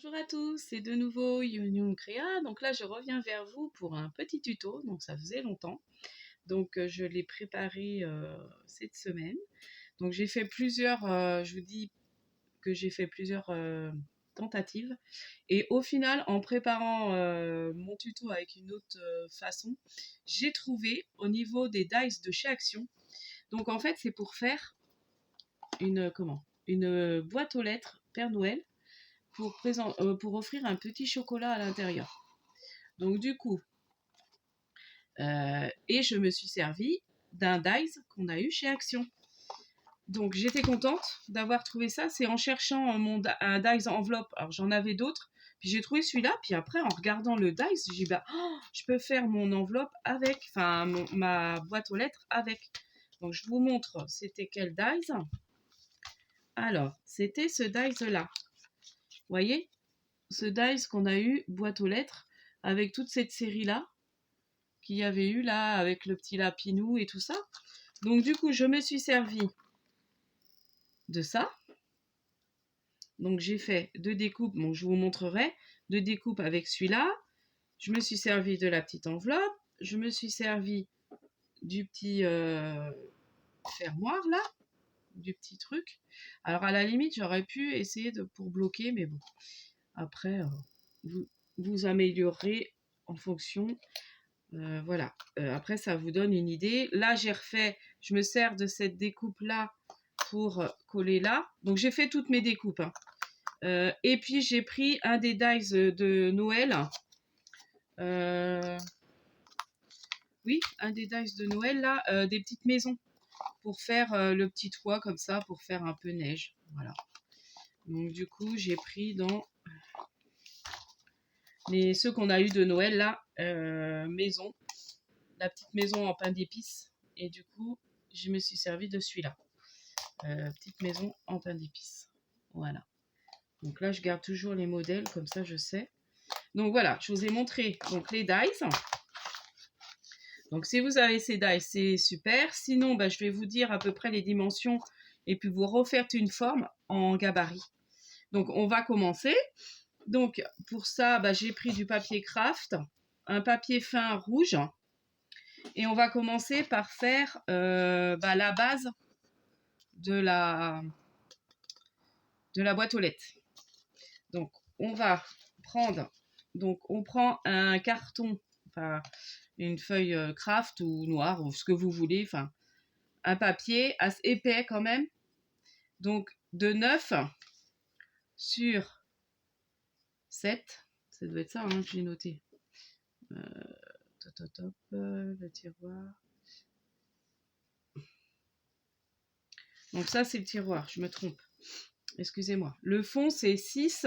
Bonjour à tous, c'est de nouveau Youn Créa. Donc là, je reviens vers vous pour un petit tuto. Donc ça faisait longtemps. Donc je l'ai préparé cette semaine. Donc j'ai fait plusieurs, je vous dis que j'ai fait plusieurs tentatives. Et au final, en préparant mon tuto avec une autre façon, j'ai trouvé au niveau des dies de chez Action. Donc en fait, c'est pour faire une boîte aux lettres Père Noël pour offrir un petit chocolat à l'intérieur. Donc du coup, et je me suis servi d'un dies qu'on a eu chez Action. Donc j'étais contente d'avoir trouvé ça. C'est en cherchant un dies enveloppe. Alors j'en avais d'autres. Puis j'ai trouvé celui-là. Puis après, en regardant le dies, j'ai dit je peux faire mon enveloppe avec, enfin ma boîte aux lettres avec. Donc je vous montre, c'était quel dies. Alors, c'était ce dies-là. Vous voyez, ce dies qu'on a eu, boîte aux lettres, avec toute cette série-là, qu'il y avait eu là, avec le petit lapinou et tout ça. Donc du coup, je me suis servi de ça. Donc j'ai fait deux découpes, bon, je vous montrerai, deux découpes avec celui-là. Je me suis servi de la petite enveloppe. Je me suis servi du petit fermoir là, du petit truc. Alors à la limite, j'aurais pu essayer pour bloquer, mais bon. Après, vous améliorerez en fonction. Voilà. Après, ça vous donne une idée. Là, j'ai refait, je me sers de cette découpe-là pour coller là. Donc, j'ai fait toutes mes découpes. Hein. Et puis, j'ai pris un des dies de Noël. Oui, un des dies de Noël, là, des petites maisons pour faire le petit toit comme ça, pour faire un peu neige. Voilà. Donc, du coup, j'ai pris dans ceux qu'on a eu de Noël, là, maison. La petite maison en pain d'épices. Et du coup, je me suis servi de celui-là. Petite maison en pain d'épices. Voilà. Donc là, je garde toujours les modèles, comme ça je sais. Donc voilà, je vous ai montré donc, les dies. Donc si vous avez ces dies, c'est super. Sinon, je vais vous dire à peu près les dimensions et puis vous refaire une forme en gabarit. Donc on va commencer. Donc pour ça, j'ai pris du papier craft, un papier fin rouge. Et on va commencer par faire la base de la boîte aux lettres. Donc, on va prendre, on prend un carton, enfin, une feuille craft ou noire, ou ce que vous voulez, enfin, un papier assez épais quand même. Donc, de 9 sur 7, ça doit être ça que j'ai noté. Le tiroir. Donc ça, c'est le tiroir, je me trompe. Excusez-moi. Le fond, c'est 6.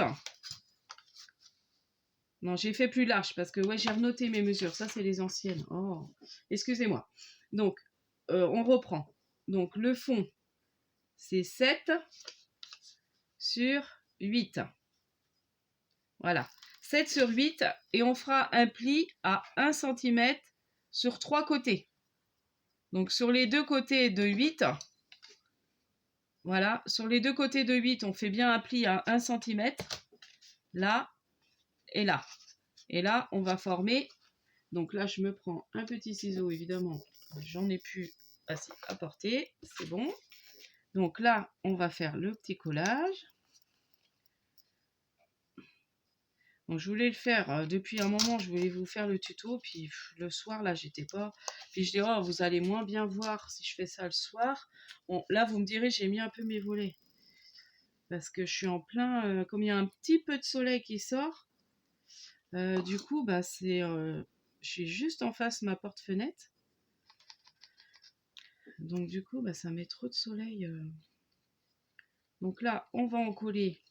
Non, j'ai fait plus large parce que j'ai renoté mes mesures. Ça, c'est les anciennes. Oh, excusez-moi. Donc, on reprend. Donc, le fond, c'est 7 sur 8. Voilà. 7 sur 8. Et on fera un pli à 1 cm sur 3 côtés. Donc, sur les deux côtés de 8. Voilà. Sur les deux côtés de 8, on fait bien un pli à 1 cm. Là et là. Et là, on va former. Donc là, je me prends un petit ciseau, évidemment. J'en ai plus assez à porter. C'est bon. Donc là, on va faire le petit collage. Donc je voulais le faire depuis un moment. Je voulais vous faire le tuto. Puis le soir, là, j'étais pas. Puis je dis, oh, vous allez moins bien voir si je fais ça le soir. Bon, là, vous me direz, j'ai mis un peu mes volets. Parce que je suis en plein... comme il y a un petit peu de soleil qui sort. Du coup, c'est... je suis juste en face de ma porte-fenêtre. Donc du coup, ça met trop de soleil. Donc là, on va en coller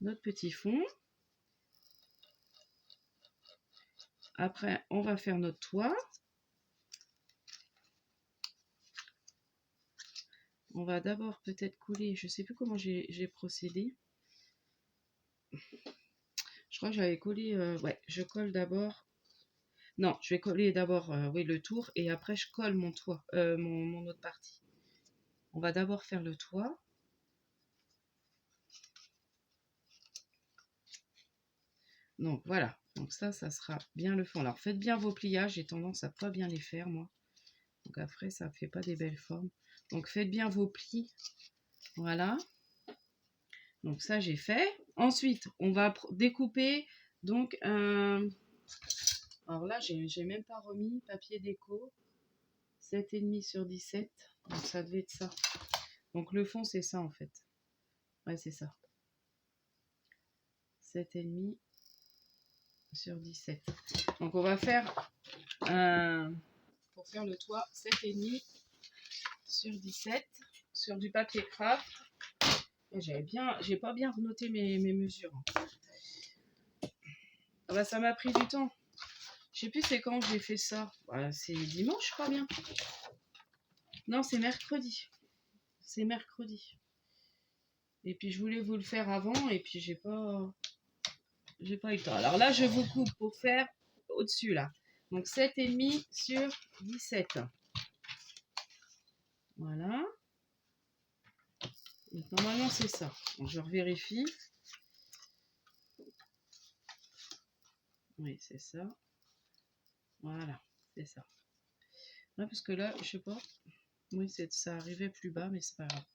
notre petit fond. Après, on va faire notre toit. On va d'abord peut-être coller, je ne sais plus comment j'ai procédé. Je crois que j'avais collé, ouais, je colle d'abord. Non, je vais coller d'abord le tour et après je colle mon toit, mon autre partie. On va d'abord faire le toit. Donc voilà, donc ça sera bien le fond. Alors faites bien vos pliages, j'ai tendance à pas bien les faire moi. Donc après ça fait pas des belles formes. Donc faites bien vos plis, voilà. Donc ça j'ai fait. Ensuite on va découper donc un... Alors là j'ai même pas remis papier déco. 7,5 sur 17. Donc ça devait être ça. Donc le fond c'est ça en fait. Ouais c'est ça. 7,5 sur 17. Donc on va faire pour faire le toit 7,5 sur 17 sur du papier craft. J'ai pas bien noté mes mesures. Ah bah ça m'a pris du temps. Je sais plus c'est quand j'ai fait ça. Bah, c'est dimanche, je crois bien. Non, c'est mercredi. C'est mercredi. Et puis je voulais vous le faire avant et puis j'ai pas eu le temps. Alors là, je vous coupe pour faire au-dessus là. Donc 7,5 sur 17. Voilà. Donc, normalement c'est ça. Donc, je revérifie. Oui, c'est ça. Voilà, c'est ça. Ouais, parce que là, je sais pas. Oui, ça arrivait plus bas, mais c'est pas grave.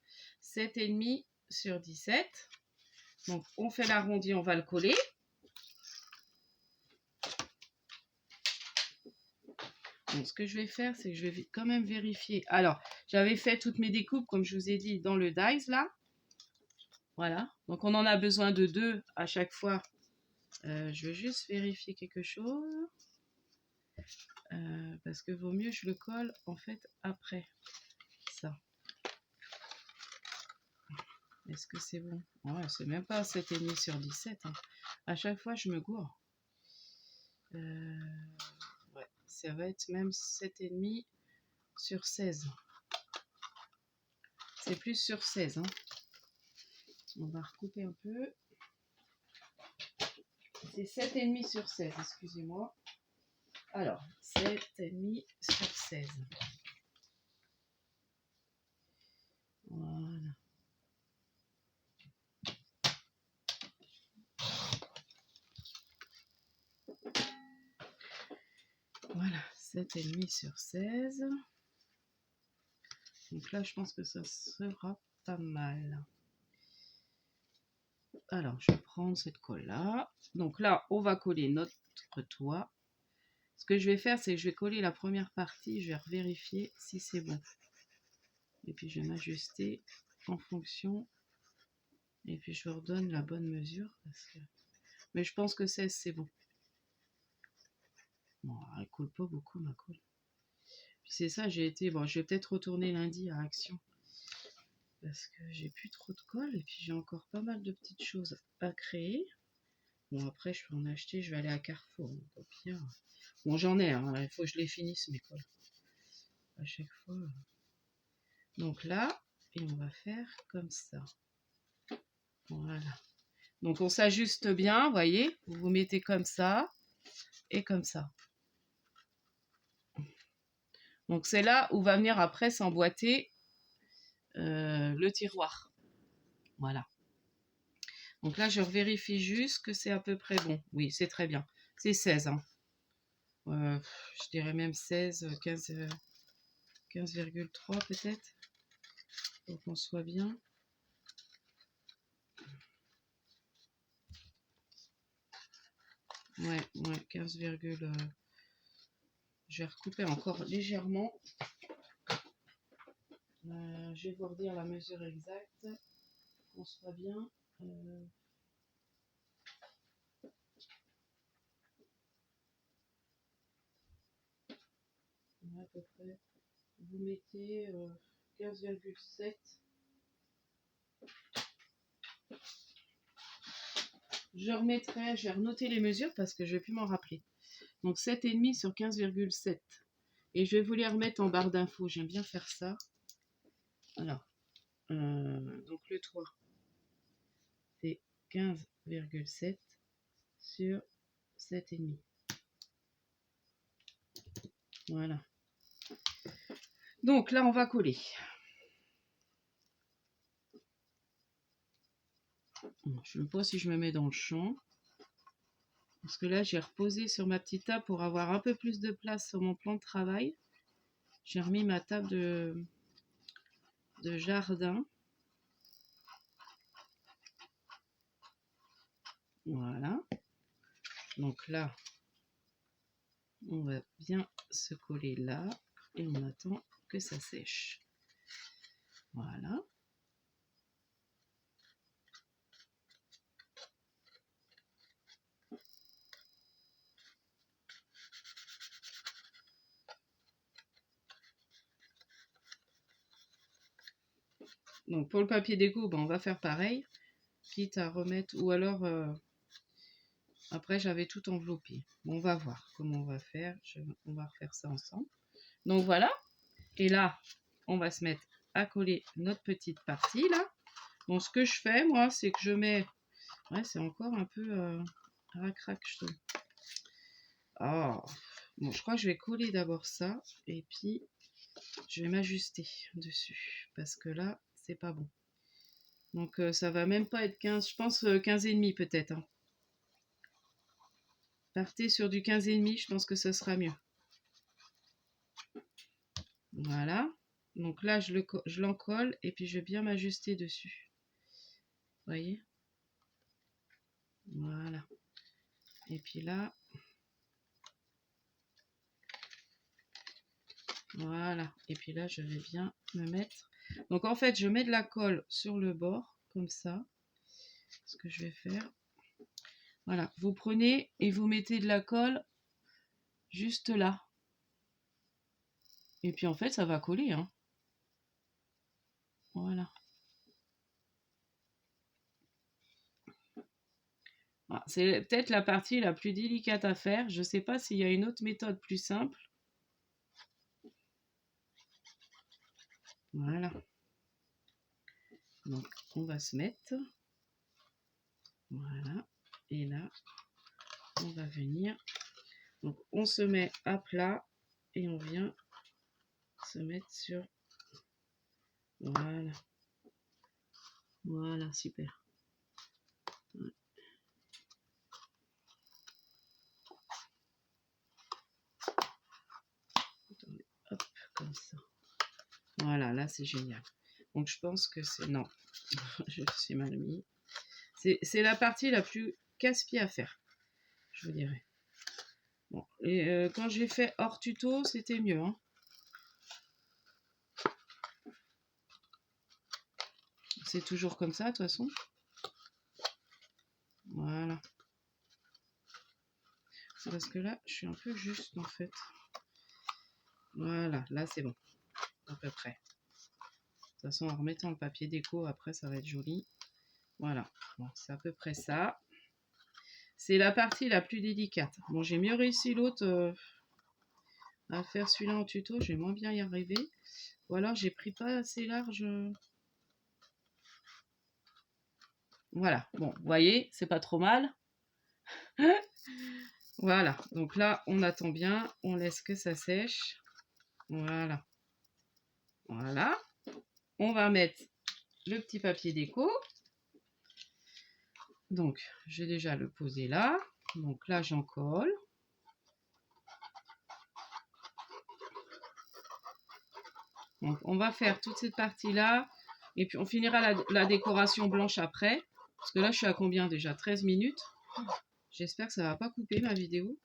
7,5 sur 17. Donc, on fait l'arrondi, on va le coller. Donc, ce que je vais faire, c'est que je vais quand même vérifier. Alors, j'avais fait toutes mes découpes, comme je vous ai dit, dans le dies, là. Voilà. Donc, on en a besoin de 2 à chaque fois. Je vais juste vérifier quelque chose. Parce que vaut mieux je le colle, en fait, après. Ça. Est-ce que c'est bon? Ouais, c'est même pas 7,5 sur 17. Hein. À chaque fois, je me gourre. Ouais, ça va être même 7,5 sur 16. C'est plus sur 16. Hein. On va recouper un peu. C'est 7,5 sur 16, excusez-moi. Alors, 7,5 sur 16. Voilà. Voilà, 7,5 sur 16. Donc là, je pense que ça sera pas mal. Alors, je vais prendre cette colle-là. Donc là, on va coller notre toit. Ce que je vais faire, c'est que je vais coller la première partie. Je vais vérifier si c'est bon. Et puis, je vais m'ajuster en fonction. Et puis, je vous redonne la bonne mesure. Mais je pense que 16, c'est bon. Bon, elle coule pas beaucoup, ma colle. C'est ça, bon, je vais peut-être retourner lundi à Action. Parce que j'ai plus trop de colle. Et puis, j'ai encore pas mal de petites choses à créer. Bon, après, je peux en acheter. Je vais aller à Carrefour. Au pire. Bon, j'en ai. Hein, il faut que je les finisse, mes colles. À chaque fois. Donc là, et on va faire comme ça. Voilà. Donc, on s'ajuste bien, vous voyez. Vous vous mettez comme ça et comme ça. Donc, c'est là où va venir après s'emboîter le tiroir. Voilà. Donc là, je vérifie juste que c'est à peu près bon. Oui, c'est très bien. C'est 16. Hein. Je dirais même 16, 15,3 peut-être. Pour qu'on soit bien. Ouais, 15, je vais recouper encore légèrement. Je vais vous redire la mesure exacte. Qu'on soit bien. À peu près. Vous mettez 15,7. Je vais renoter les mesures parce que je ne vais plus m'en rappeler. Donc 7,5 sur 15,7. Et je vais vous les remettre en barre d'infos. J'aime bien faire ça. Alors, donc le toit, c'est 15,7 sur 7,5. Voilà. Donc là, on va coller. Je ne sais pas si je me mets dans le champ. Parce que là, j'ai reposé sur ma petite table pour avoir un peu plus de place sur mon plan de travail. J'ai remis ma table de jardin. Voilà. Donc là, on va bien se coller là et on attend que ça sèche. Voilà. Donc pour le papier déco, ben, on va faire pareil, quitte à remettre, ou alors après j'avais tout enveloppé. Bon, on va voir comment on va faire, on va refaire ça ensemble. Donc voilà, et là on va se mettre à coller notre petite partie là. Donc ce que je fais moi, c'est que je mets, ouais c'est encore un peu rac-rac je trouve. Oh. Bon, je crois que je vais coller d'abord ça, et puis je vais m'ajuster dessus, parce que là c'est pas bon. Donc ça va même pas être 15, je pense 15,5 peut-être. Hein. Partez sur du 15,5, je pense que ce sera mieux. Voilà. Donc là, je l'encolle et puis je vais bien m'ajuster dessus. Vous voyez? Voilà. Et puis là, voilà. Et puis là, je vais bien me mettre. Donc en fait, je mets de la colle sur le bord, comme ça. Ce que je vais faire. Voilà. Vous prenez et vous mettez de la colle juste là. Et puis en fait, ça va coller. Hein. Voilà. Voilà. C'est peut-être la partie la plus délicate à faire. Je ne sais pas s'il y a une autre méthode plus simple. Voilà. Donc, on va se mettre. Voilà. Et là, on va venir. Donc, on se met à plat et on vient se mettre sur. Voilà. Voilà, super. Ouais. Attendez, hop, comme ça. Voilà, là, c'est génial. Donc, je pense que c'est. Non, je suis mal mis. C'est la partie la plus casse-pied à faire, je vous dirais. Bon, et quand j'ai fait hors tuto, c'était mieux. Hein. C'est toujours comme ça, de toute façon. Voilà. C'est parce que là, je suis un peu juste, en fait. Voilà, là, c'est bon. À peu près. De toute façon, en remettant le papier déco, après, ça va être joli. Voilà. Bon, c'est à peu près ça. C'est la partie la plus délicate. Bon, j'ai mieux réussi l'autre à faire celui-là en tuto. Je vais moins bien y arriver. Ou alors, j'ai pris pas assez large. Voilà. Bon, vous voyez, c'est pas trop mal. Voilà. Donc là, on attend bien. On laisse que ça sèche. Voilà. Voilà. On va mettre le petit papier déco. Donc, j'ai déjà le posé là. Donc là, j'en colle. Donc, on va faire toute cette partie-là. Et puis, on finira la décoration blanche après. Parce que là, je suis à combien déjà? 13 minutes. J'espère que ça ne va pas couper ma vidéo.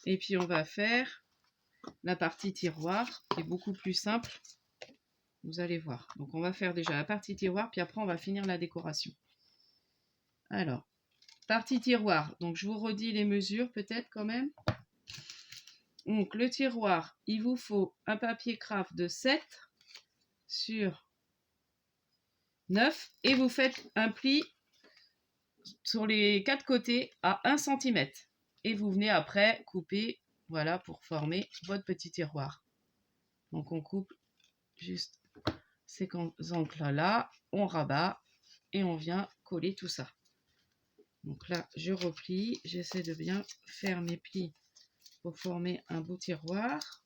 Et puis, on va faire la partie tiroir, qui est beaucoup plus simple. Vous allez voir. Donc, on va faire déjà la partie tiroir. Puis après, on va finir la décoration. Alors, partie tiroir. Donc, je vous redis les mesures peut-être quand même. Donc, le tiroir, il vous faut un papier craft de 7 sur 9 et vous faites un pli sur les 4 côtés à 1 cm. Et vous venez après couper, voilà, pour former votre petit tiroir. Donc, on coupe juste ces angles-là, on rabat et on vient coller tout ça. Donc là, je replie, j'essaie de bien faire mes plis pour former un beau tiroir.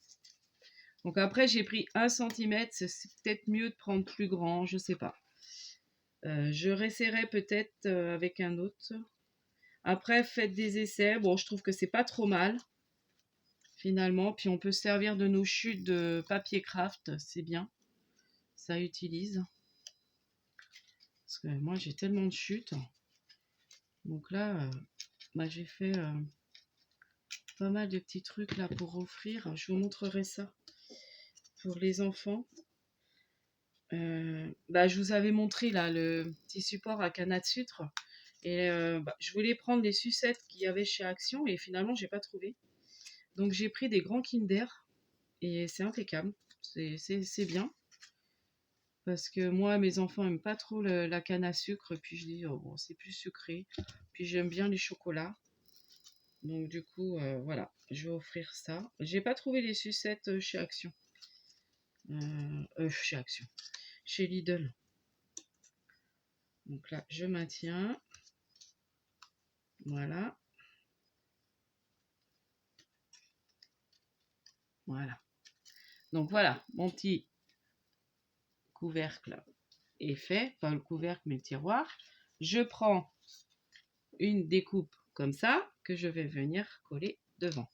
Donc après, j'ai pris 1 cm, c'est peut-être mieux de prendre plus grand, je sais pas. Je réessayerai peut-être avec un autre. Après, faites des essais. Bon, je trouve que c'est pas trop mal, finalement. Puis on peut se servir de nos chutes de papier craft, c'est bien. Ça utilise. Parce que moi, j'ai tellement de chutes. Donc là, bah, j'ai fait pas mal de petits trucs là pour offrir. Je vous montrerai ça pour les enfants. Bah, je vous avais montré là le petit support à canne à sucre. Et bah, je voulais prendre les sucettes qu'il y avait chez Action et finalement, j'ai pas trouvé. Donc j'ai pris des grands Kinder et c'est impeccable. C'est bien. Parce que moi, mes enfants n'aiment pas trop la canne à sucre. Puis je dis, oh, bon, c'est plus sucré. Puis j'aime bien les chocolats. Donc du coup, voilà, je vais offrir ça. J'ai pas trouvé les sucettes chez Action. Chez Action. Chez Lidl. Donc là, je maintiens. Voilà. Voilà. Donc voilà, mon petit couvercle est fait. Pas le couvercle, mais le tiroir. Je prends une découpe comme ça que je vais venir coller devant.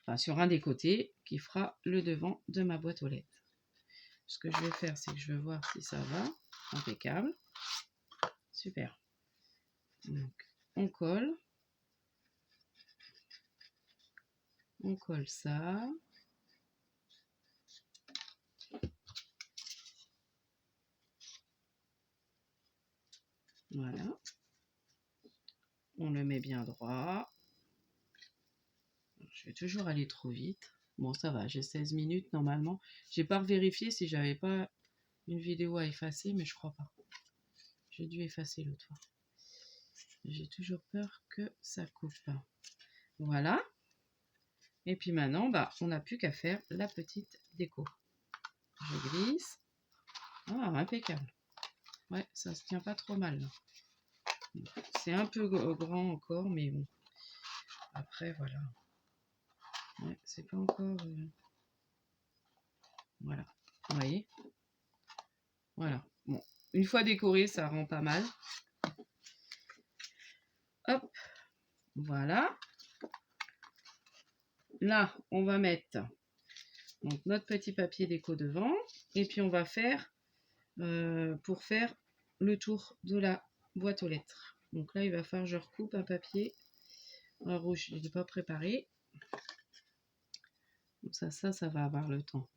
Enfin, sur un des côtés qui fera le devant de ma boîte aux lettres. Ce que je vais faire, c'est que je vais voir si ça va. Impeccable. Super. Donc, on colle. On colle ça. Voilà. On le met bien droit. Je vais toujours aller trop vite. Bon, ça va, j'ai 16 minutes normalement. J'ai pas vérifié si j'avais pas une vidéo à effacer, mais je crois pas. J'ai dû effacer l'autre fois. J'ai toujours peur que ça coupe. Voilà. Et puis maintenant, bah, on n'a plus qu'à faire la petite déco. Je glisse. Ah, impeccable. Ouais, ça se tient pas trop mal. C'est un peu grand encore, mais bon. Après, voilà. Ouais, c'est pas encore... Voilà. Vous voyez? Voilà. Bon. Une fois décoré, ça rend pas mal. Hop. Voilà. Là, on va mettre donc, notre petit papier déco devant. Et puis, on va faire, pour faire le tour de la boîte aux lettres. Donc là, il va falloir que je recoupe un papier rouge. Je ne l'ai pas préparé. Donc ça va avoir le temps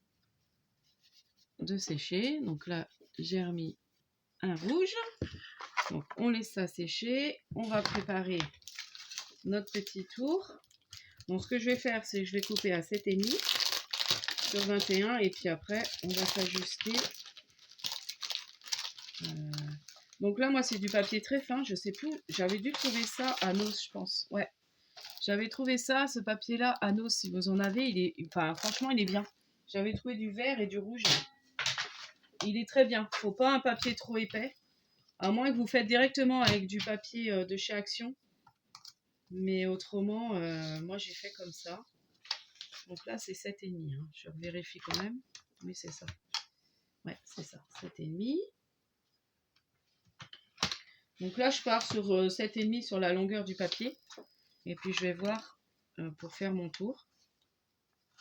de sécher. Donc là, j'ai remis un rouge. Donc on laisse ça sécher. On va préparer notre petit tour. Donc ce que je vais faire, c'est que je vais couper à 7,5 sur 21 et puis après, on va s'ajuster. Donc là, moi, c'est du papier très fin. Je sais plus. J'avais dû trouver ça à Nos, je pense. Ouais. J'avais trouvé ça, ce papier-là, à Nos, si vous en avez. Il est, enfin, franchement, il est bien. J'avais trouvé du vert et du rouge. Il est très bien. Faut pas un papier trop épais. À moins que vous faites directement avec du papier de chez Action. Mais autrement, moi, j'ai fait comme ça. Donc là, c'est 7,5. Hein. Je vérifie quand même. Oui, c'est ça. Ouais, c'est ça. 7,5. Donc là, je pars sur 7,5 sur la longueur du papier. Et puis, je vais voir pour faire mon tour.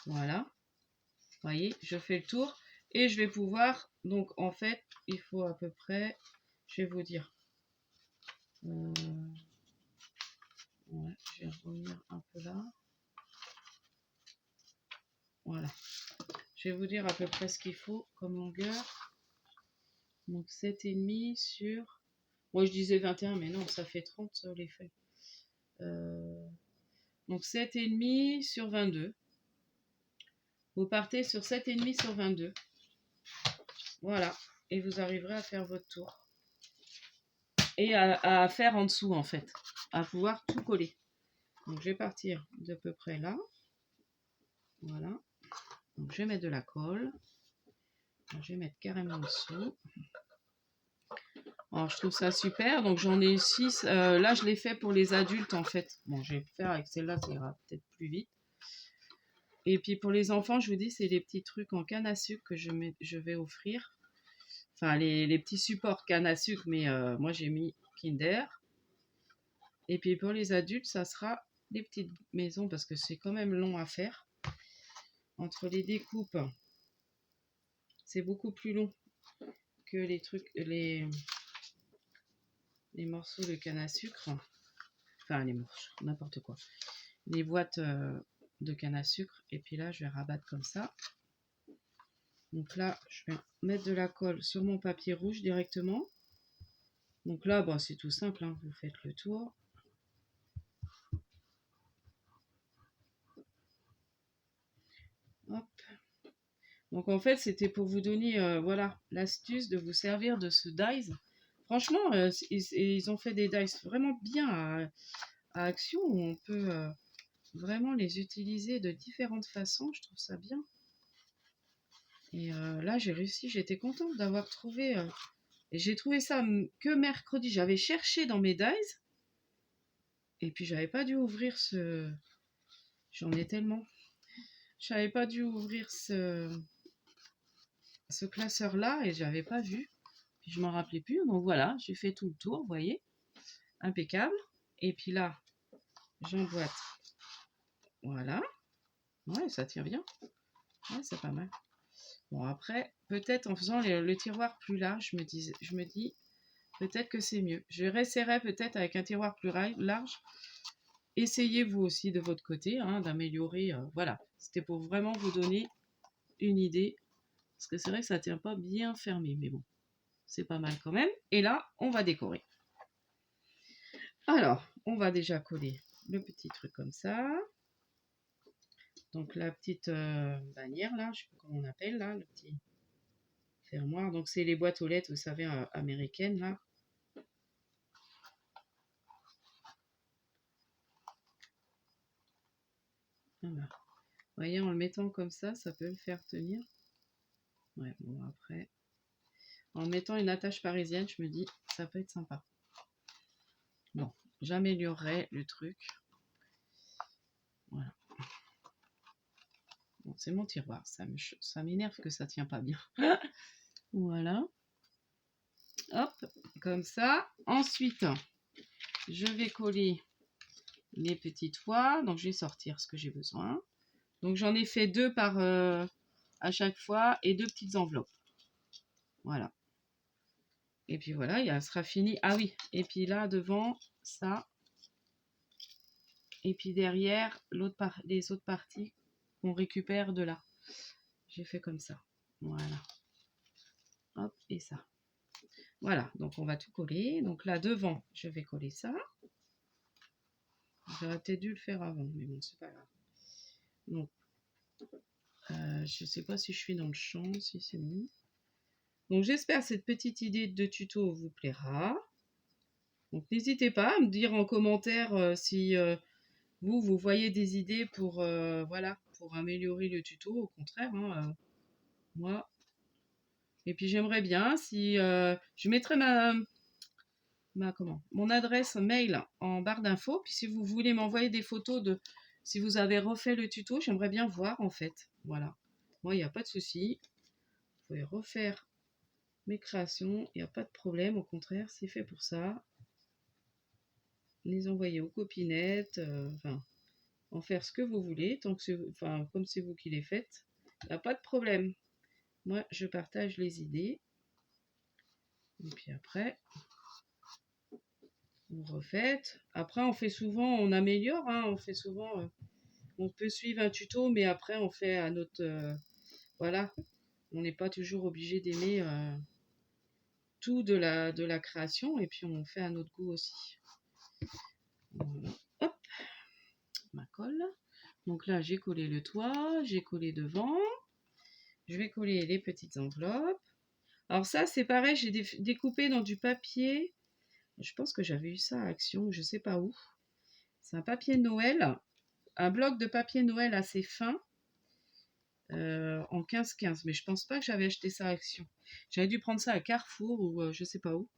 Voilà. Vous voyez, je fais le tour. Et je vais pouvoir... Donc, en fait, il faut à peu près... Je vais vous dire. Ouais, je vais revenir un peu là. Voilà. Je vais vous dire à peu près ce qu'il faut comme longueur. Donc 7,5 sur... Moi je disais 21, mais non, ça fait 30 sur les feuilles. Donc 7,5 sur 22. Vous partez sur 7,5 sur 22. Voilà. Et vous arriverez à faire votre tour. Et à faire en dessous en fait. À pouvoir tout coller. Donc je vais partir de peu près là. Voilà. Donc je vais mettre de la colle. Je vais mettre carrément en dessous. Alors je trouve ça super. Donc j'en ai 6. Là je l'ai fait pour les adultes en fait. Bon, je vais faire avec celle-là, ça ira peut-être plus vite. Et puis pour les enfants, je vous dis, c'est des petits trucs en canne à sucre que je vais offrir. Enfin, les petits supports canne à sucre, mais moi j'ai mis Kinder. Et puis pour les adultes, ça sera les petites maisons parce que c'est quand même long à faire. Entre les découpes, c'est beaucoup plus long que les trucs, les morceaux de canne à sucre. Enfin, les morceaux, n'importe quoi. Les boîtes de canne à sucre. Et puis là, je vais rabattre comme ça. Donc là, je vais mettre de la colle sur mon papier rouge directement. Donc là, bon, c'est tout simple, hein, vous faites le tour. Hop. Donc en fait, c'était pour vous donner voilà, l'astuce de vous servir de ce dies. Franchement, ils ont fait des dies vraiment bien à Action où on peut vraiment les utiliser de différentes façons. Je trouve ça bien. Et là, j'ai réussi, j'étais contente d'avoir trouvé. Et j'ai trouvé ça que mercredi. J'avais cherché dans mes dies. Et puis, j'avais pas dû ouvrir ce. J'en ai tellement. J'avais pas dû ouvrir ce classeur-là et j'avais pas vu. Puis, je m'en rappelais plus. Donc voilà, j'ai fait tout le tour, vous voyez. Impeccable. Et puis là, j'emboîte. Voilà. Ouais, ça tient bien. Ouais, c'est pas mal. Bon, après, peut-être en faisant le tiroir plus large, je me dis peut-être que c'est mieux. Je réessayerai peut-être avec un tiroir plus large. Essayez vous aussi de votre côté hein, d'améliorer. Voilà, c'était pour vraiment vous donner une idée. Parce que c'est vrai que ça ne tient pas bien fermé, mais bon, c'est pas mal quand même. Et là, on va décorer. Alors, on va déjà coller le petit truc comme ça. Donc la petite bannière là, je sais pas comment on appelle là, le petit fermoir. Donc c'est les boîtes aux lettres, vous savez, américaines là. Voilà. Vous voyez, en le mettant comme ça peut le faire tenir. Ouais, bon après, en mettant une attache parisienne, je me dis, ça peut être sympa. Bon, j'améliorerai le truc. Voilà. Bon, c'est mon tiroir, ça m'énerve que ça tient pas bien. Voilà. Hop, comme ça. Ensuite, je vais coller les petites fois. Donc, je vais sortir ce que j'ai besoin. Donc, j'en ai fait 2 par à chaque fois et 2 petites enveloppes. Voilà. Et puis voilà, il sera fini. Ah oui, et puis là, devant, ça. Et puis derrière, les autres parties qu'on récupère de là. J'ai fait comme ça. Voilà. Hop, et ça. Voilà, donc on va tout coller. Donc là, devant, je vais coller ça. J'aurais peut-être dû le faire avant, mais bon, c'est pas grave. Donc, je sais pas si je suis dans le champ, si c'est bon. Donc, j'espère que cette petite idée de tuto vous plaira. Donc, n'hésitez pas à me dire en commentaire si vous voyez des idées pour, voilà, pour améliorer le tuto. Au contraire, hein, moi. Et puis, j'aimerais bien si... je mettrai mon adresse mail en barre d'infos. Puis si vous voulez m'envoyer des photos de si vous avez refait le tuto, j'aimerais bien voir en fait. Voilà. Moi, il n'y a pas de souci. Vous pouvez refaire mes créations. Il n'y a pas de problème. Au contraire, c'est fait pour ça. Les envoyer aux copinettes. Enfin, en faire ce que vous voulez. Tant que comme c'est vous qui les faites. Il n'y a pas de problème. Moi, je partage les idées. Et puis après, vous refaites. Après, on fait souvent, on améliore. Hein, on fait souvent, on peut suivre un tuto, mais après, on fait à notre... voilà, on n'est pas toujours obligé d'aimer tout de la création. Et puis, on fait à notre goût aussi. Voilà. Hop, ma colle. Donc là, j'ai collé le toit, j'ai collé devant. Je vais coller les petites enveloppes. Alors ça, c'est pareil, j'ai découpé dans du papier. Je pense que j'avais eu ça à Action, je sais pas où. C'est un papier Noël, un bloc de papier Noël assez fin, en 15-15. Mais je pense pas que j'avais acheté ça à Action. J'avais dû prendre ça à Carrefour ou je sais pas où.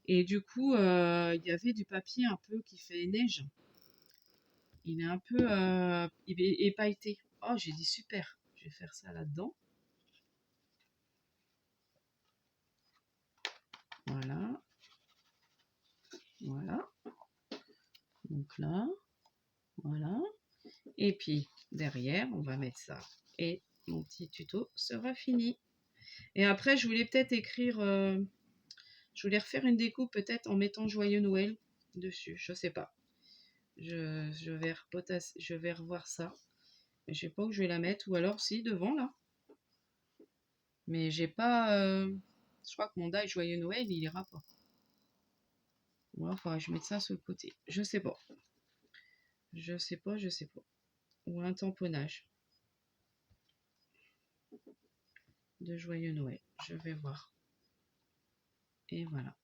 Et du coup, il y avait du papier un peu qui fait neige. Il est un peu épailleté. Oh, j'ai dit super, je vais faire ça là-dedans. Donc là, voilà. Et puis derrière, on va mettre ça. Et mon petit tuto sera fini. Et après, je voulais peut-être écrire... je voulais refaire une découpe peut-être en mettant Joyeux Noël dessus. Je sais pas. Je vais revoir ça. Je sais pas où je vais la mettre. Ou alors si, devant là. Mais j'ai pas... je crois que mon die Joyeux Noël, il ira pas. Ou alors, faudra que je mette ça sur le côté. Je sais pas. Je sais pas. Ou un tamponnage de Joyeux Noël. Je vais voir. Et voilà.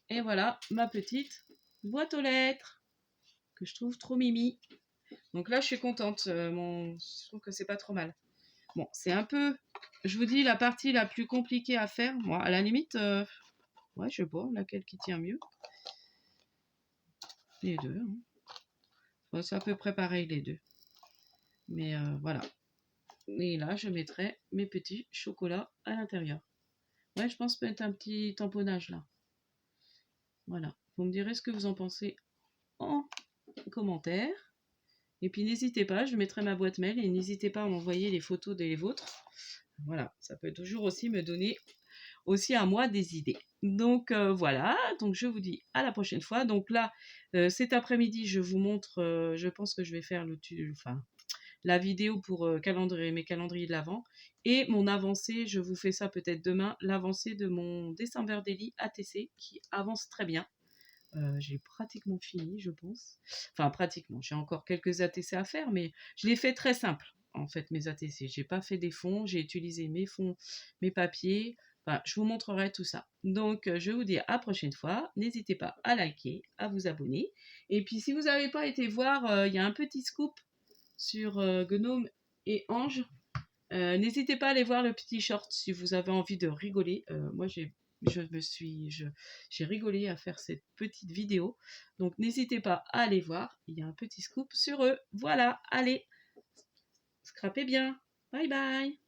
Et voilà ma petite boîte aux lettres que je trouve trop mimi. Donc là, je suis contente. Je trouve que c'est pas trop mal. Bon, c'est un peu, je vous dis, la partie la plus compliquée à faire. Moi, à la limite, ouais, je sais pas laquelle qui tient mieux. Les deux. Hein. Ouais, c'est à peu près pareil les deux. Mais voilà. Et là, je mettrai mes petits chocolats à l'intérieur. Ouais, je pense mettre un petit tamponnage là. Voilà. Vous me direz ce que vous en pensez en commentaire. Et puis n'hésitez pas, je mettrai ma boîte mail et n'hésitez pas à m'envoyer les photos des vôtres. Voilà, ça peut toujours aussi me donner aussi à moi des idées. Donc voilà, donc je vous dis à la prochaine fois. Donc là, cet après-midi, je vous montre, je pense que je vais faire la vidéo pour mes calendriers de l'Avent. Et mon avancée, je vous fais ça peut-être demain, l'avancée de mon December Daily ATC qui avance très bien. J'ai pratiquement fini, je pense. Enfin, pratiquement. J'ai encore quelques ATC à faire, mais je les fais très simple, en fait, mes ATC. J'ai pas fait des fonds, j'ai utilisé mes fonds, mes papiers. Enfin, je vous montrerai tout ça. Donc, je vous dis à la prochaine fois. N'hésitez pas à liker, à vous abonner. Et puis, si vous n'avez pas été voir, il y a un petit scoop sur Gnome et Ange. N'hésitez pas à aller voir le petit short si vous avez envie de rigoler. Moi, j'ai rigolé à faire cette petite vidéo. Donc, n'hésitez pas à aller voir. Il y a un petit scoop sur eux. Voilà, allez, scrapez bien. Bye bye.